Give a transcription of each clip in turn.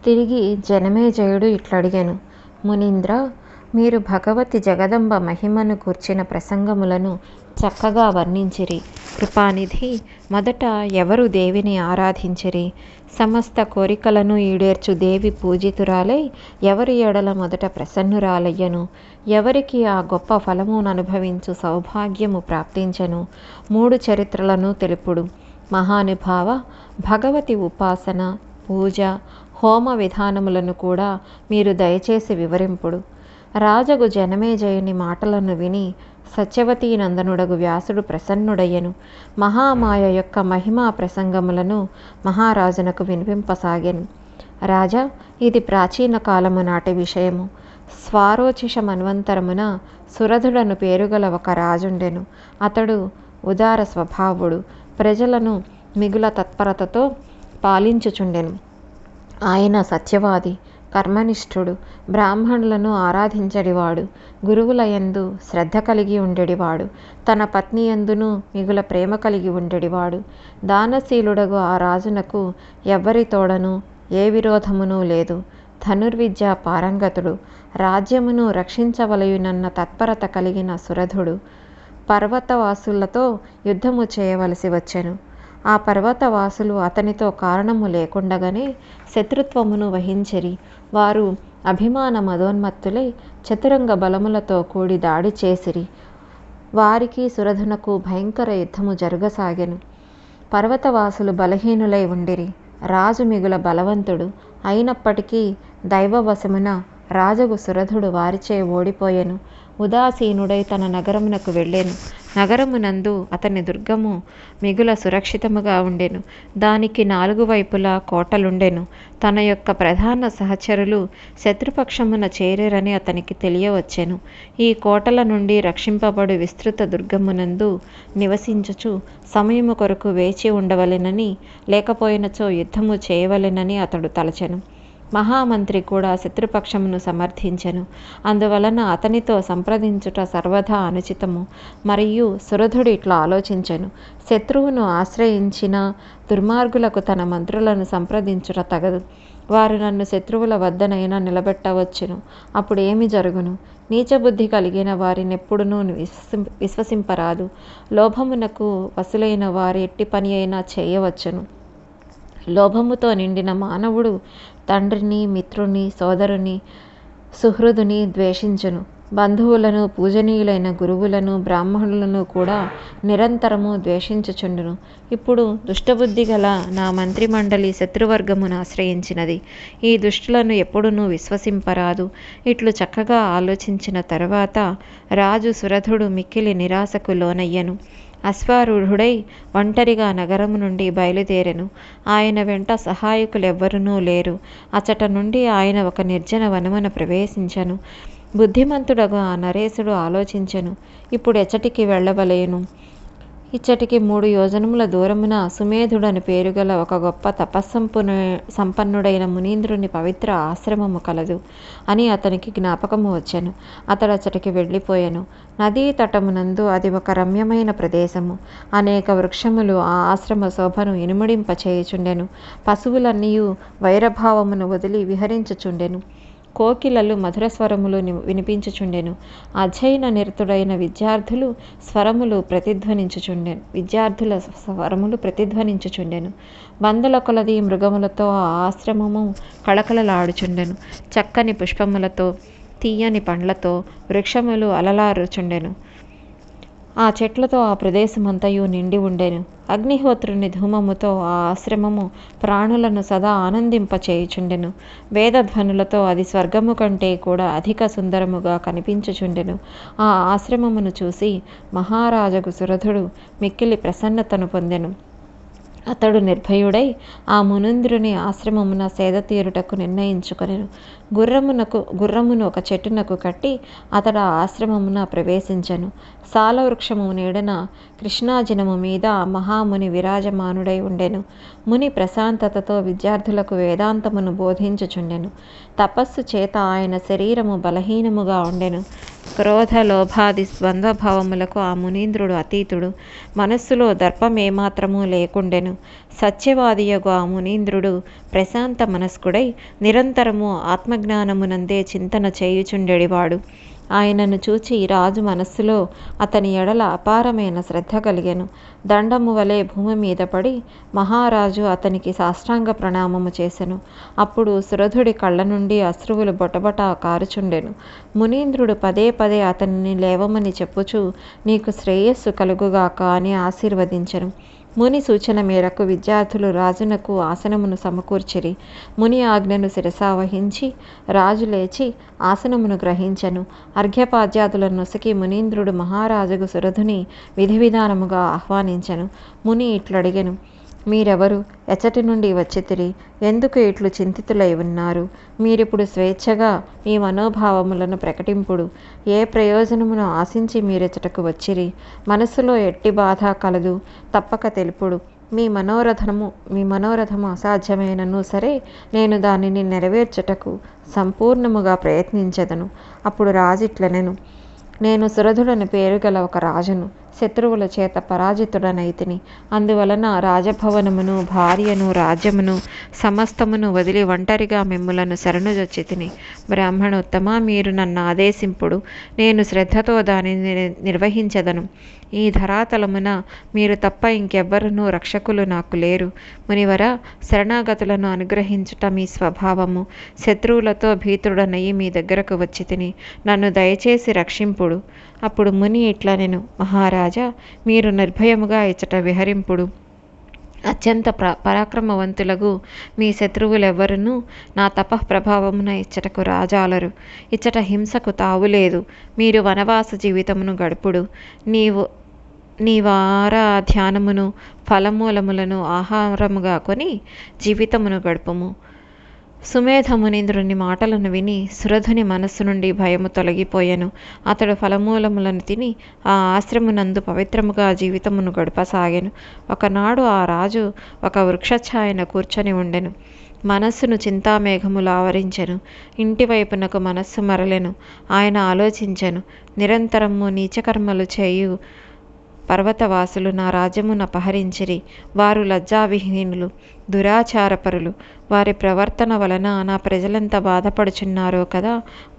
తిరిగి జనమేజయుడు ఇట్లడిగెను. మునీంద్ర, మీరు భగవతి జగదంబ మహిమను గూర్చిన ప్రసంగములను చక్కగా వర్ణించిరి. కృపానిధి, మొదట ఎవరు దేవిని ఆరాధించిరి? సమస్త కోరికలను ఈడేర్చు దేవి పూజితురాలై ఎవరి ఎడల మొదట ప్రసన్నురాలయ్యను? ఎవరికి ఆ గొప్ప ఫలముననుభవించు సౌభాగ్యము ప్రాప్తించెను? 3 చరిత్రలను తెలుపుడు. మహానుభావ, భగవతి ఉపాసన, పూజ, హోమ విధానములను కూడా మీరు దయచేసి వివరింపుడు. రాజగు జనమేజయుని మాటలను విని సత్యవతీనందనుడగు వ్యాసుడు ప్రసన్నుడయ్యను. మహామాయ యొక్క మహిమా ప్రసంగములను మహారాజునకు వినిపింపసాగెను. రాజా, ఇది ప్రాచీన కాలము నాటి విషయము. స్వారోచిష మన్వంతరమున సురధుడను పేరుగల ఒక రాజుండెను. అతడు ఉదార స్వభావుడు, ప్రజలను మిగుల తత్పరతతో పాలించుచుండెను. ఆయన సత్యవాది, కర్మనిష్ఠుడు, బ్రాహ్మణులను ఆరాధించడివాడు, గురువులయందు శ్రద్ధ కలిగి ఉండెడివాడు, తన పత్నియందును మిగుల ప్రేమ కలిగి ఉండెడివాడు. దానశీలుడగు ఆ రాజునకు ఎవ్వరి తోడను ఏ విరోధమును లేదు. ధనుర్విద్య పారంగతుడు, రాజ్యమును రక్షించవలయునన్న తత్పరత కలిగిన సురధుడు పర్వతవాసులతో యుద్ధము చేయవలసి వచ్చెను. ఆ పర్వతవాసులు అతనితో కారణము లేకుండగానే శత్రుత్వమును వహించిరి. వారు అభిమాన మదోన్మత్తులై చతురంగ బలములతో కూడి దాడి చేసిరి. వారికి సురధునకు భయంకర యుద్ధము జరగసాగెను. పర్వతవాసులు బలహీనులై ఉండిరి. రాజు మిగుల బలవంతుడు అయినప్పటికీ దైవవశమున రాజగు సురధుడు వారిచే ఓడిపోయెను. ఉదాసీనుడై తన నగరమునకు వెళ్ళెను. నగరమునందు అతని దుర్గము మిగుల సురక్షితముగా ఉండెను. దానికి 4 వైపులా కోటలుండెను. తన యొక్క ప్రధాన సహచరులు శత్రుపక్షమున చేరిరని అతనికి తెలియవచ్చెను. ఈ కోటల నుండి రక్షింపబడు విస్తృత దుర్గమునందు నివసించుచు సమయము కొరకు వేచి ఉండవలెనని, లేకపోయినచో యుద్ధము చేయవలెనని అతడు తలచెను. మహామంత్రి కూడా శత్రుపక్షమును సమర్థించెను. అందువలన అతనితో సంప్రదించుట సర్వదా అనుచితము. మరియు సురధుడు ఇట్లా ఆలోచించెను, శత్రువును ఆశ్రయించిన దుర్మార్గులకు తన మంత్రులను సంప్రదించుట తగదు. వారు నన్ను శత్రువుల వద్దనైనా నిలబెట్టవచ్చును. అప్పుడు ఏమి జరుగును? నీచబుద్ధి కలిగిన వారినెప్పుడునూ విశ్వసింపరాదు. లోభమునకు వసులైన వారు ఎట్టి పని అయినా చేయవచ్చును. లోభముతో నిండిన మానవుడు తండ్రిని, మిత్రుని, సోదరుని, సుహృదుని ద్వేషించును. బంధువులను, పూజనీయులైన గురువులను, బ్రాహ్మణులను కూడా నిరంతరము ద్వేషించుచుండును. ఇప్పుడు దుష్టబుద్ధి గల నా మంత్రిమండలి శత్రువర్గమును ఆశ్రయించినది. ఈ దుష్టులను ఎప్పుడునూ విశ్వసింపరాదు. ఇట్లు చక్కగా ఆలోచించిన తరువాత రాజు సురధుడు మిక్కిలి నిరాశకు లోనయ్యను. అశ్వారూఢుడై ఒంటరిగా నగరము నుండి బయలుదేరెను. ఆయన వెంట సహాయకులెవ్వరునూ లేరు. అచట నుండి ఆయన ఒక నిర్జన వనమున ప్రవేశించెను. బుద్ధిమంతుడగు ఆ నరేశుడు ఆలోచించెను, ఇప్పుడు ఎచ్చటికి వెళ్ళవలేను? ఇచ్చటికి 3 యోజనముల దూరమున సుమేధుడని పేరుగల ఒక గొప్ప సంపన్నుడైన మునీంద్రుని పవిత్ర ఆశ్రమము కలదు అని అతనికి జ్ఞాపకము వచ్చెను. అతడు అచ్చటికి వెళ్ళిపోయెను. నదీ తటమునందు అది ఒక రమ్యమైన ప్రదేశము. అనేక వృక్షములు ఆ ఆశ్రమ శోభను ఇనుమడింపచేయుచుండెను. పశువులన్నీయు వైరభావమును వదిలి విహరించుచుండెను. కోకిలలు మధుర స్వరములు వినిపించుచుండెను. అధ్యయన నిరతుడైన విద్యార్థుల స్వరములు ప్రతిధ్వనించుచుండెను. వందల కొలది మృగములతో ఆ ఆశ్రమము కళకళలాడుచుండెను. చక్కని పుష్పములతో, తీయని పండ్లతో వృక్షములు అలలారుచుండెను. ఆ చెట్లతో ఆ ప్రదేశమంతయు నిండి ఉండెను. అగ్నిహోత్రుని ధూమముతో ఆ ఆశ్రమము ప్రాణులను సదా ఆనందింపచేయుచుండెను. వేదధ్వనులతో అది స్వర్గము కంటే కూడా అధిక సుందరముగా కనిపించుచుండెను. ఆ ఆశ్రమమును చూసి మహారాజగు సురధుడు మిక్కిలి ప్రసన్నతను పొందెను. అతడు నిర్భయుడై ఆ మునీంద్రుని ఆశ్రమమున సేద తీరుటకు నిర్ణయించుకొనెను. గుర్రమును ఒక చెట్టునకు కట్టి అతడు ఆ ఆశ్రమమున ప్రవేశించెను. సాలవృక్షము నీడన కృష్ణాజినము మీద మహాముని విరాజమానుడై ఉండెను. ముని ప్రశాంతతతో విద్యార్థులకు వేదాంతమును బోధించుచుండెను. తపస్సు చేత ఆయన శరీరము బలహీనముగా ఉండెను. క్రోధ లోభాది ద్వంద్వభావములకు ఆ మునీంద్రుడు అతీతుడు. మనస్సులో దర్పమేమాత్రమూ లేకుండెను. సత్యవాదియగు ఆ మునీంద్రుడు ప్రశాంత మనస్కుడై నిరంతరము ఆత్మజ్ఞానమునందే చింతన చేయుచుండెడివాడు. ఆయనను చూచి రాజు మనస్సులో అతని ఎడల అపారమైన శ్రద్ధ కలిగెను. దండము వలె భూమి మీద పడి మహారాజు అతనికి సాష్టాంగ ప్రణామము చేసెను. అప్పుడు సురధుడి కళ్ళ నుండి అశ్రువులు బొటబొట కారుచుండెను. మునీంద్రుడు పదే పదే అతనిని లేవమని చెప్పుచూ నీకు శ్రేయస్సు కలుగుగాక అని ఆశీర్వదించెను. ముని సూచన మేరకు విద్యార్థులు రాజునకు ఆసనమును సమకూర్చిరి. ముని ఆజ్ఞను శిరసావహించి రాజు లేచి ఆసనమును గ్రహించెను. అర్ఘ్యపాద్యాదులను నొసకి మునీంద్రుడు మహారాజుకు సురధుని విధి విధానముగా ఆహ్వానించెను. ముని ఇట్లడిగెను, మీరెవరు? ఎచ్చటి నుండి వచ్చితిరి? ఎందుకు ఇట్లు చింతితులై ఉన్నారు? మీరిప్పుడు స్వేచ్ఛగా మీ మనోభావములను ప్రకటింపుడు. ఏ ప్రయోజనమును ఆశించి మీరెచ్చటకు వచ్చిరి? మనస్సులో ఎట్టి బాధ కలదు తప్పక తెలుపుడు. మీ మనోరథము అసాధ్యమైనను సరే నేను దానిని నెరవేర్చుటకు సంపూర్ణముగా ప్రయత్నించెదను. అప్పుడు రాజిట్లనెను, నేను సురధుడని పేరుగల ఒక రాజును. శత్రువుల చేత పరాజితుడనైతిని. అందువలన రాజభవనమును, భార్యను, రాజ్యమును సమస్తమును వదిలి ఒంటరిగా మిమ్ములను శరణుజొచ్చితిని. బ్రాహ్మణోత్తమ, మీరు నన్ను ఆదేశింపుడు. నేను శ్రద్ధతో దానిని నిర్వహించెదను. ఈ ధరాతలమున మీరు తప్ప ఇంకెవ్వరునూ రక్షకులు నాకు లేరు. మునివర, శరణాగతులను అనుగ్రహించుట మీ స్వభావము. శత్రువులతో భీతుడనయి మీ దగ్గరకు వచ్చి తిని నన్ను దయచేసి రక్షింపుడు. అప్పుడు ముని ఇట్లనెను, మహారాజా, మీరు నిర్భయముగా ఇచ్చట విహరింపుడు. అత్యంత పరాక్రమవంతులకు మీ శత్రువులెవ్వరునూ నా తపఃప్రభావమున ఇచ్చటకు రాజాలరు. ఇచ్చట హింసకు తావులేదు. మీరు వనవాస జీవితమును గడుపుడు. నీ వార ధ్యానమును ఫలమూలములను ఆహారముగా కొని జీవితమును గడుపుము. సుమేధ మునీంద్రుని మాటలను విని సురధుని మనస్సు నుండి భయము తొలగిపోయెను. అతడు ఫలమూలములను తిని ఆ ఆశ్రమునందు పవిత్రముగా జీవితమును గడపసాగెను. ఒకనాడు ఆ రాజు ఒక వృక్షఛాయన కూర్చొని ఉండెను. మనస్సును చింతామేఘములు ఆవరించెను. ఇంటి వైపునకు మనస్సు మరలెను. ఆయన ఆలోచించెను, నిరంతరము నీచకర్మలు చేయు పర్వతవాసులు నా రాజ్యమును అపహరించిరి. వారు లజ్జావిహీనులు, దురాచారపరులు. వారి ప్రవర్తన వలన నా ప్రజలెంత బాధపడుచున్నారో కదా.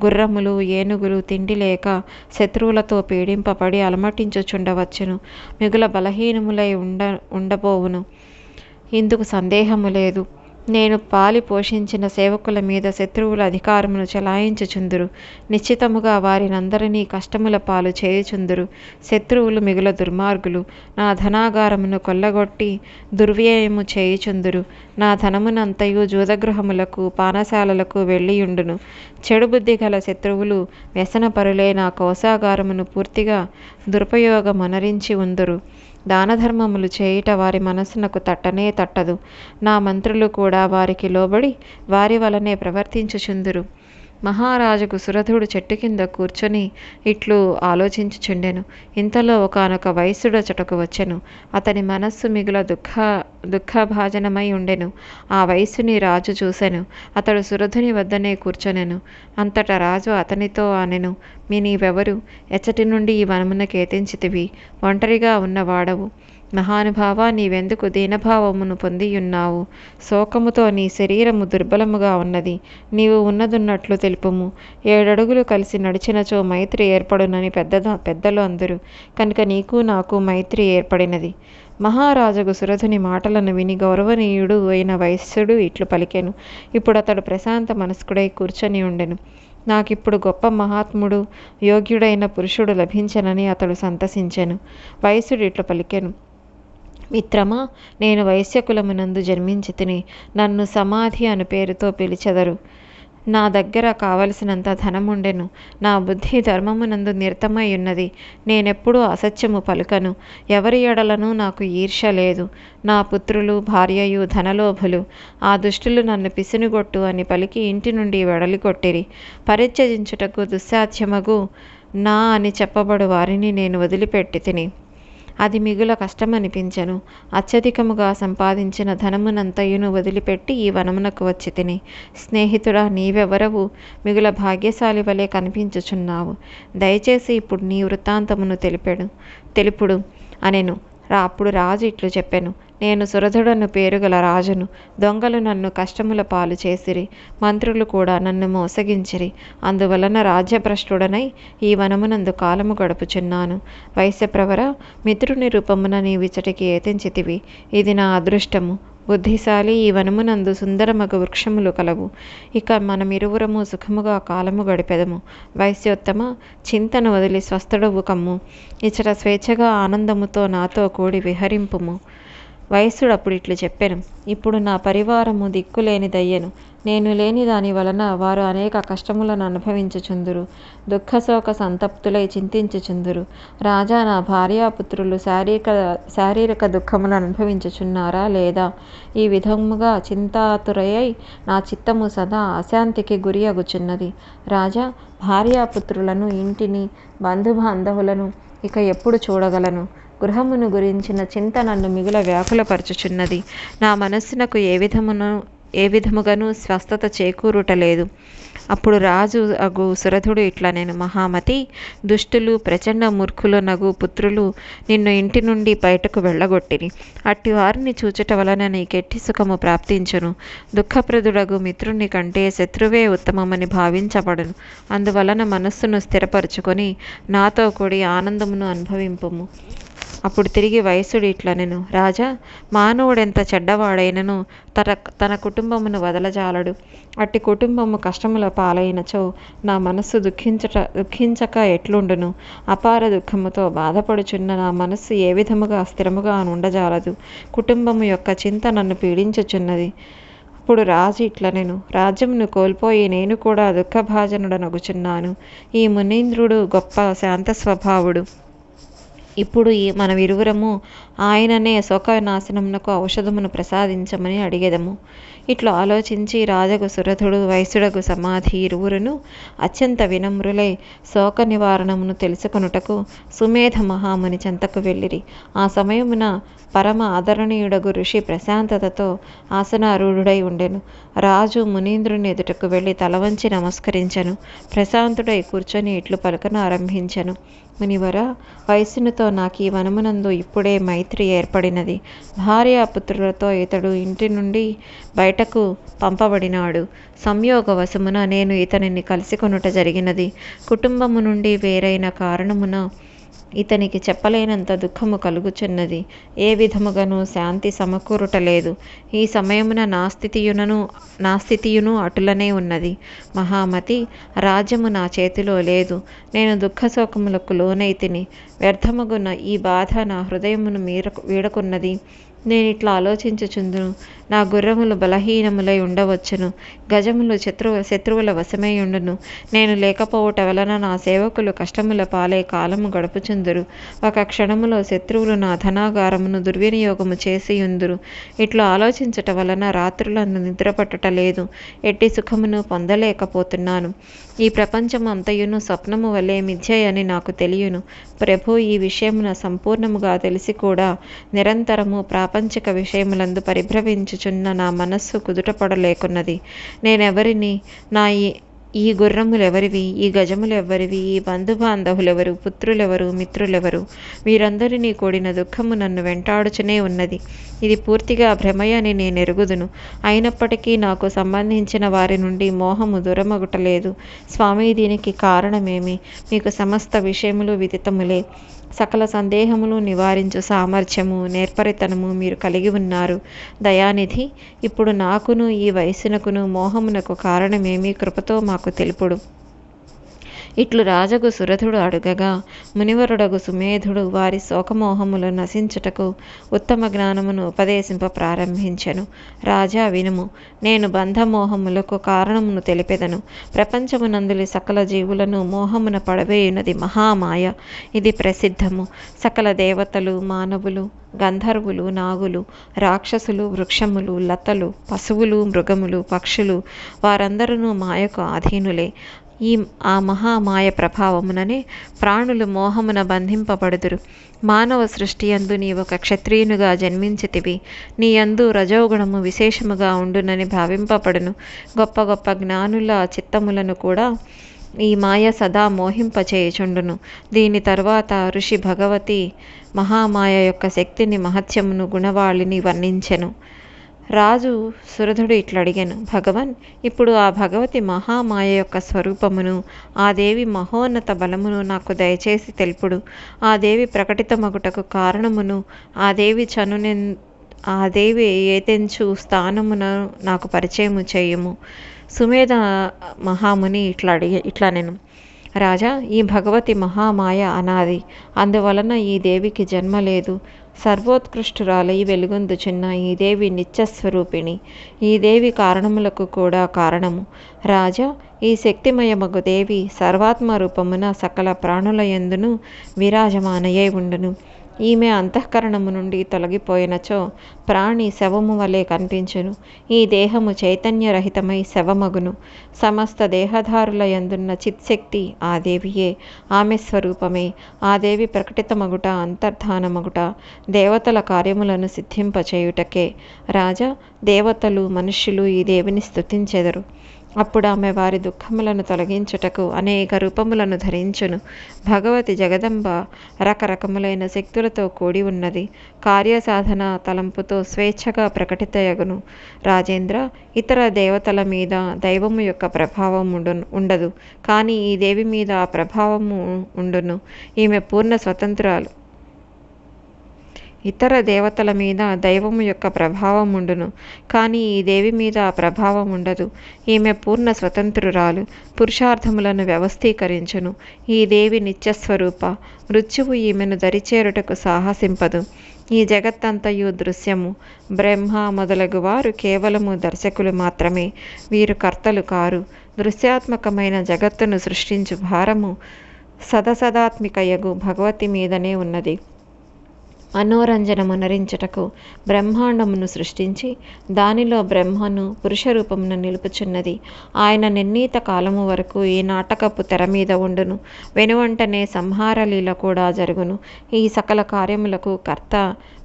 గుర్రములు, ఏనుగులు తిండి లేక శత్రువులతో పీడింపబడి అలమటించుచుండవచ్చును. మిగుల బలహీనములై ఉండబోవును. ఇందుకు సందేహము లేదు. నేను పాలి పోషించిన సేవకుల మీద శత్రువుల అధికారమును చెలాయించుచుందురు. నిశ్చితముగా వారినందరినీ కష్టముల పాలు చేయుచుందురు. శత్రువులు మిగుల దుర్మార్గులు. నా ధనాగారమును కొల్లగొట్టి దుర్వ్యయము చేయుచుందురు. నా ధనమునంతయు జూదగృహములకు, పానశాలలకు వెళ్ళియుండును. చెడు బుద్ధి గల శత్రువులు వ్యసనపరులే నా కోశాగారమును పూర్తిగా దురుపయోగమొనరించి ఉందురు. దానధర్మములు చేయుట వారి మనస్సునకు తట్టనే తట్టదు. నా మంత్రులు కూడా వారికి లోబడి వారి వలనే ప్రవర్తించుచుందురు. మహారాజుకు సురధుడు చెట్టు కింద కూర్చొని ఇట్లు ఆలోచించుచుండెను. ఇంతలో ఒకానొక వైశ్యుడచటకు వచ్చెను. అతని మనస్సు మిగుల దుఃఖభాజనమై ఉండెను. ఆ వైశ్యుని రాజు చూసెను. అతడు సురధుని వద్దనే కూర్చొనెను. అంతట రాజు అతనితో అనెను, నీవెవరు? ఎచ్చటి నుండి ఈ వనమునకేతించితివి? ఒంటరిగా ఉన్నవాడవు. మహానుభావ, నీవెందుకు దీనభావమును పొందియున్నావు? శోకముతో నీ శరీరము దుర్బలముగా ఉన్నది. నీవు ఉన్నదున్నట్లు తెలుపుము. 7 అడుగులు కలిసి నడిచినచో మైత్రి ఏర్పడునని పెద్దలు అందరు. కనుక నీకు నాకు మైత్రి ఏర్పడినది. మహారాజుకు సురధుని మాటలను విని గౌరవనీయుడు అయిన వైశ్యుడు ఇట్లు పలికెను. ఇప్పుడు అతడు ప్రశాంత మనస్కుడై కూర్చొని ఉండెను. నాకిప్పుడు గొప్ప మహాత్ముడు, యోగ్యుడైన పురుషుడు లభించెనని అతడు సంతసించెను. వైశ్యుడు ఇట్లు పలికెను, మిత్రమా, నేను వైశ్యకులమునందు జన్మించితిని. నన్ను సమాధి అను పేరుతో పిలిచెదరు. నా దగ్గర కావలసినంత ధనముండెను. నా బుద్ధి ధర్మమునందు నిరతమై ఉన్నది. నేనెప్పుడూ అసత్యము పలుకను. ఎవరి ఎడలను నాకు ఈర్ష్య లేదు. నా పుత్రులు, భార్యయు ధనలోభులు. ఆ దుష్టులు నన్ను పిసినుగొట్టు అని పలికి ఇంటి నుండి వెడలికొట్టిరి. పరిత్యజించుటకు దుస్సాధ్యమగు నా అని చెప్పబడు వారిని నేను వదిలిపెట్టి తిని. అది మిగుల కష్టమనిపించెను. అత్యధికముగా సంపాదించిన ధనమునంతయును వదిలిపెట్టి ఈ వనమునకు వచ్చి తిని. స్నేహితుడా, నీవెవరవు? మిగుల భాగ్యశాలి వలె కనిపించుచున్నావు. దయచేసి ఇప్పుడు నీ వృత్తాంతమును తెలుపుడు అనెను. అప్పుడు రాజు ఇట్లు చెప్పెను. నేను సురధుడను పేరుగల రాజును. దొంగలు నన్ను కష్టముల పాలు చేసిరి. మంత్రులు కూడా నన్ను మోసగించిరి. అందువలన రాజ్యభ్రష్టుడనై ఈ వనమునందు కాలము గడుపుచున్నాను. వైశ్యప్రవర, మిత్రుని రూపమున నీవిచటికి ఏతించితివి. ఇది నా అదృష్టము. బుద్ధిశాలి, ఈ వనమునందు సుందరమగు వృక్షములు కలవు. ఇక మనమిరువురము సుఖముగా కాలము గడిపెదము. వైశ్యోత్తమ, చింతను వదిలి స్వస్థుడవు కమ్ము. ఇచ్చట స్వేచ్ఛగా ఆనందముతో నాతో కూడి విహరింపుము. వయస్సుడు అప్పుడు ఇట్లు చెప్పెను. ఇప్పుడు నా పరివారము దిక్కులేనిదయ్యెను. నేను లేని దాని వలన వారు అనేక కష్టములను అనుభవించుచుందురు. దుఃఖశోక సంతప్తులై చింతించుచుందురు. రాజా, నా భార్యాపుత్రులు శారీరక దుఃఖములను అనుభవించుచున్నారా లేదా? ఈ విధముగా చింతాతురై నా చిత్తము సదా అశాంతికి గురి అగుచున్నది. రాజా, భార్యాపుత్రులను, ఇంటిని, బంధుబాంధవులను ఇక ఎప్పుడు చూడగలను? గృహమును గురించిన చింత నన్ను మిగుల వ్యాకులపరచుచున్నది. నా మనస్సునకు ఏ విధముగానూ స్వస్థత చేకూరుటలేదు. అప్పుడు రాజు అగు సురధుడు ఇట్లా నేను మహామతి, దుష్టులు, ప్రచండ మూర్ఖులు నగు పుత్రులు నిన్ను ఇంటి నుండి బయటకు వెళ్ళగొట్టిరి. అట్టి వారిని చూచుట వలన నీకెట్టి సుఖము ప్రాప్తించును. దుఃఖప్రదుడగు మిత్రుని కంటే శత్రువే ఉత్తమమని భావించబడును. అందువలన మనస్సును స్థిరపరచుకొని నాతో కూడి ఆనందమును అనుభవింపుము. అప్పుడు తిరిగి వయస్సుడు ఇట్లనెను. రాజా, మానవుడెంత చెడ్డవాడైనను తన కుటుంబమును వదలజాలడు. అట్టి కుటుంబము కష్టముల పాలైనచో నా మనస్సు దుఃఖించక ఎట్లుండును? అపార దుఃఖముతో బాధపడుచున్న నా మనస్సు ఏ విధముగా స్థిరముగా నుండజాలదు. కుటుంబము యొక్క చింత నన్ను పీడించుచున్నది. అప్పుడు రాజు ఇట్లనెను. రాజ్యమును కోల్పోయి నేను కూడా దుఃఖభాజనుడనగుచున్నాను. ఈ మునీంద్రుడు గొప్ప శాంత స్వభావుడు. ఇప్పుడు మనమిరువురము ఆయననే శోకనాశనమునకు ఔషధమును ప్రసాదించమని అడిగెదము. ఇట్లు ఆలోచించి రాజగు సురధుడు, వైశ్యుడగు సమాధి ఇరువురును అత్యంత వినమ్రులై శోక నివారణమును తెలుసుకొనుటకు సుమేధ మహాముని చెంతకు వెళ్ళిరి. ఆ సమయమున పరమ ఆదరణీయుడగు ఋషి ప్రశాంతతతో ఆసనారూఢుడై ఉండెను. రాజు మునీంద్రుని ఎదుటకు వెళ్ళి తలవంచి నమస్కరించెను. ప్రశాంతుడై కూర్చొని ఇట్లు పలుకన ఆరంభించెను. మునివర, వయస్సునితో నాకు ఈ వనమునందు ఇప్పుడే మైత్రి ఏర్పడినది. భార్యాపుత్రులతో ఇతడు ఇంటి నుండి బయటకు పంపబడినాడు. సంయోగవశమున నేను ఇతనిని కలుసుకొనుట జరిగినది. కుటుంబము నుండి వేరైన కారణమున ఇతనికి చెప్పలేనంత దుఃఖము కలుగుచున్నది. ఏ విధముగాను శాంతి సమకూరుటలేదు. ఈ సమయమున నా స్థితియును అటులనే ఉన్నది. మహామతి, రాజ్యము నా చేతిలో లేదు. నేను దుఃఖశోకములకు లోనైతిని. వ్యర్థమగున్న ఈ బాధ నా హృదయమును వీడకున్నది. నేనిట్లా ఆలోచించుచుందును. నా గుర్రములు బలహీనములై ఉండవచ్చును. గజములు శత్రువుల వశమై ఉండును. నేను లేకపోవుట వలన నా సేవకులు కష్టముల పాలై కాలము గడుపుచుందురు. ఒక క్షణములో శత్రువులు నా ధనాగారమును దుర్వినియోగము చేసియుందురు. ఇట్లా ఆలోచించుట వలన రాత్రులను నిద్రపట్టుటలేదు. ఎట్టి సుఖమును పొందలేకపోతున్నాను. ఈ ప్రపంచము అంతయును స్వప్నము వలె మిథ్యయని నాకు తెలియను. ప్రభు, ఈ విషయమున సంపూర్ణముగా తెలిసి కూడా నిరంతరము ప్రాపంచిక విషయములందు పరిభ్రమించుచున్న నా మనస్సు కుదుటపడలేకున్నది. నేనెవరిని? నా ఈ గుర్రములెవరివి? ఈ గజములెవ్వరివి? ఈ బంధుబాంధవులెవరు? పుత్రులెవరు? మిత్రులెవరు? వీరందరినీ కూడిన దుఃఖము నన్ను వెంటాడుచునే ఉన్నది. ఇది పూర్తిగా భ్రమయని నేనెరుగుదును. అయినప్పటికీ నాకు సంబంధించిన వారి నుండి మోహము దూరమగుటలేదు. స్వామి, దీనికి కారణమేమి? మీకు సమస్త విషయములు విదితములే. సకల సందేహములు నివారించు సామర్థ్యము, నేర్పరితనము మీరు కలిగి ఉన్నారు. దయానిధి, ఇప్పుడు నాకును ఈ వయస్సునకును మోహమునకు కారణమేమి? కృపతో మాకు తెలుపుడు. ఇట్లు రాజగు సురధుడు అడుగగా మునివరుడగు సుమేధుడు వారి శోకమోహములు నశించుటకు ఉత్తమ జ్ఞానమును ఉపదేశింప ప్రారంభించెను. రాజా, వినుము. నేను బంధమోహములకు కారణమును తెలిపెదను. ప్రపంచమునందులి సకల జీవులను మోహమున పడవేయునది మహామాయ. ఇది ప్రసిద్ధము. సకల దేవతలు, మానవులు, గంధర్వులు, నాగులు, రాక్షసులు, వృక్షములు, లతలు, పశువులు, మృగములు, పక్షులు వారందరూ మాయకు ఆధీనులే. ఈ ఆ మహామాయ ప్రభావముననే ప్రాణులు మోహమున బంధింపబడుదురు. మానవ సృష్టి యందు నీవొక క్షత్రియునిగా జన్మించితివి. నీ యందు రజోగుణము విశేషముగా ఉండునని భావింపబడును. గొప్ప గొప్ప జ్ఞానుల చిత్తములను కూడా ఈ మాయ సదా మోహింపచేయుచుండును. దీని తరువాత ఋషి భగవతి మహామాయ యొక్క శక్తిని, మహత్యమును, గుణవాళిని వర్ణించెను. రాజు సురధుడు ఇట్లడిగెను, భగవన్, ఇప్పుడు ఆ భగవతి మహామాయ యొక్క స్వరూపమును, ఆ దేవి మహోన్నత బలమును నాకు దయచేసి తెలుపుడు. ఆ దేవి ప్రకటితమగుటకు కారణమును, ఆ దేవి ఏతెంచు స్థానమును నాకు పరిచయము చేయుము. సుమేధ మహాముని ఇట్లా నేను, రాజా, ఈ భగవతి మహామాయ అనాది, అందువలన ఈ దేవికి జన్మ లేదు. సర్వోత్కృష్టురాలై వెలుగొందుచున్న ఈ దేవి నిత్యస్వరూపిణి. ఈ దేవి కారణములకు కూడా కారణము. రాజా, ఈ శక్తిమయమగు దేవి సర్వాత్మ రూపమున సకల ప్రాణుల యందును విరాజమానయై ఉండును. ఈమె అంతఃకరణము నుండి తొలగిపోయినచో ప్రాణి శవము వలె కనిపించును. ఈ దేహము చైతన్యరహితమై శవమగును. సమస్త దేహధారుల యందున్న చిత్శక్తి ఆ దేవియే. ఆమె స్వరూపమే. ఆ దేవి ప్రకటితమగుట, అంతర్ధానమగుట దేవతల కార్యములను సిద్ధింపచేయుటకే. రాజా, దేవతలు, మనుష్యులు ఈ దేవిని స్తుతించెదరు. అప్పుడు ఆమె వారి దుఃఖములను తొలగించుటకు అనేక రూపములను ధరించును. భగవతి జగదంబ రకరకములైన శక్తులతో కూడి ఉన్నది. కార్యసాధన తలంపుతో స్వేచ్ఛగా ప్రకటితయగును. రాజేంద్ర, ఇతర దేవతల మీద దైవము యొక్క ప్రభావం ఉండదు, కానీ ఈ దేవి మీద ఆ ప్రభావము ఉండును. ఈమె పూర్ణ స్వతంత్రాలు. ఇతర దేవతల మీద దైవము యొక్క ప్రభావం ఉండును, కానీ ఈ దేవి మీద ఆ ప్రభావం ఉండదు. ఈమె పూర్ణ స్వతంత్రురాలు. పురుషార్థములను వ్యవస్థీకరించును. ఈ దేవి నిత్యస్వరూప. మృత్యువు ఈమెను దరిచేరుటకు సాహసింపదు. ఈ జగత్తంతయు దృశ్యము. బ్రహ్మ మొదలగు వారు కేవలము దర్శకులు మాత్రమే. వీరు కర్తలు కారు. దృశ్యాత్మకమైన జగత్తును సృష్టించు భారము సదసదాత్మికయగు భగవతి మీదనే ఉన్నది. మనోరంజనమునరించుటకు బ్రహ్మాండమును సృష్టించి దానిలో బ్రహ్మను పురుషరూపమును నిలుపుచున్నది. ఆయన నిర్ణీత కాలము వరకు ఈ నాటకపు తెర మీద ఉండును. వెనువంటనే సంహారలీల కూడా జరుగును. ఈ సకల కార్యములకు కర్త,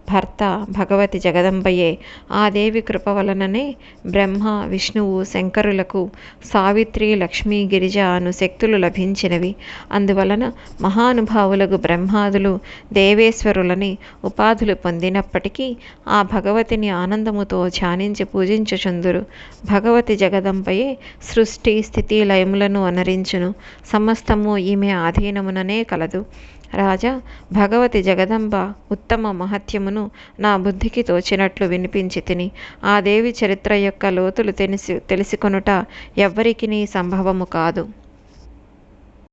భర్త భగవతి జగదంబయే. ఆ దేవి కృప వలననే బ్రహ్మ, విష్ణువు, శంకరులకు సావిత్రి, లక్ష్మీ, గిరిజ అను శక్తులు లభించినవి. అందువలన మహానుభావులకు బ్రహ్మాదులు దేవేశ్వరులని ఉపాధులు పొందినప్పటికీ ఆ భగవతిని ఆనందముతో ధ్యానించి పూజించుచుందురు. భగవతి జగదంబయే సృష్టి, స్థితి, లయములను అనరించును. సమస్తము ఈమె ఆధీనముననే కలదు. రాజా, భగవతి జగదంబ ఉత్తమ మహత్యమును నా బుద్ధికి తోచినట్లు వినిపించి తిని. ఆ దేవి చరిత్ర యొక్క లోతులు తెలిసికొనుట ఎవ్వరికినీ సంభవము కాదు.